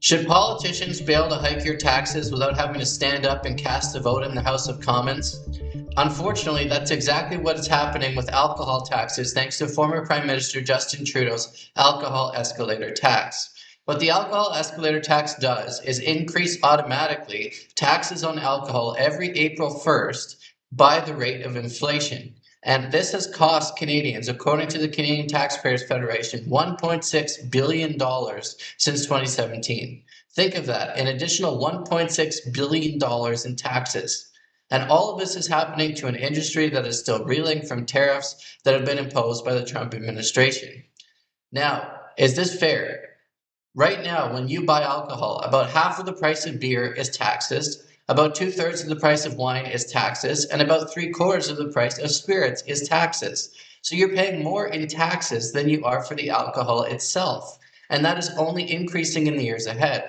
Should politicians be able to hike your taxes without having to stand up and cast a vote in the House of Commons? Unfortunately, that's exactly what's happening with alcohol taxes thanks to former Prime Minister Justin Trudeau's alcohol escalator tax. What the alcohol escalator tax does is increase automatically taxes on alcohol every April 1st by the rate of inflation. And this has cost Canadians, according to the Canadian Taxpayers Federation, $1.6 billion since 2017. Think of that, an additional $1.6 billion in taxes. And all of this is happening to an industry that is still reeling from tariffs that have been imposed by the Trump administration. Now, is this fair? Right now, when you buy alcohol, about half of the price of beer is taxes, about 2/3 of the price of wine is taxes, and about 3/4 of the price of spirits is taxes. So you're paying more in taxes than you are for the alcohol itself. And that is only increasing in the years ahead.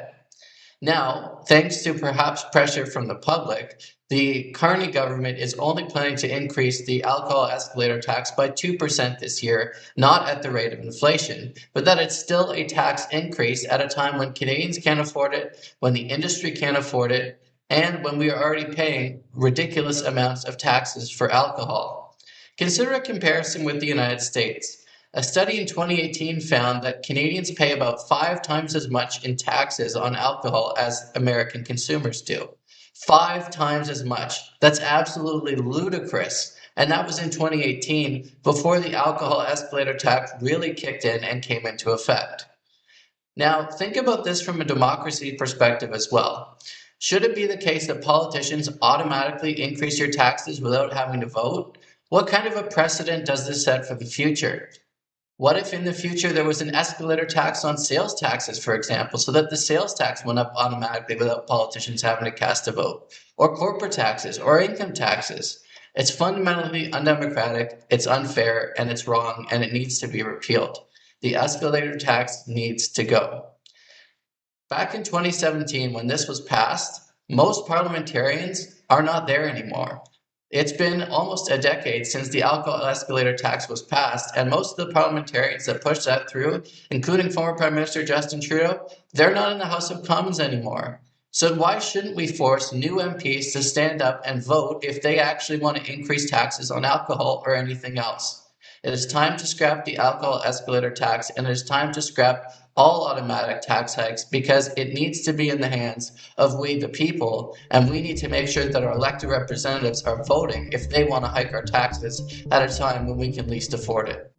Now, thanks to perhaps pressure from the public, the Carney government is only planning to increase the alcohol escalator tax by 2% this year, not at the rate of inflation, but that it's still a tax increase at a time when Canadians can't afford it, when the industry can't afford it, and when we are already paying ridiculous amounts of taxes for alcohol. Consider a comparison with the United States. A study in 2018 found that Canadians pay about 5 times as much in taxes on alcohol as American consumers do. 5 times as much. That's absolutely ludicrous. And that was in 2018, before the alcohol escalator tax really kicked in and came into effect. Now, think about this from a democracy perspective as well. Should it be the case that politicians automatically increase your taxes without having to vote? What kind of a precedent does this set for the future? What if in the future there was an escalator tax on sales taxes, for example, so that the sales tax went up automatically without politicians having to cast a vote? Or corporate taxes, or income taxes? It's fundamentally undemocratic, it's unfair, and it's wrong, and it needs to be repealed. The escalator tax needs to go. Back in 2017, when this was passed, most parliamentarians are not there anymore. It's been almost a decade since the alcohol escalator tax was passed, and most of the parliamentarians that pushed that through, including former Prime Minister Justin Trudeau, they're not in the House of Commons anymore. So why shouldn't we force new MPs to stand up and vote if they actually want to increase taxes on alcohol or anything else? It is time to scrap the alcohol escalator tax, and it is time to scrap all automatic tax hikes because it needs to be in the hands of we the people, and we need to make sure that our elected representatives are voting if they want to hike our taxes at a time when we can least afford it.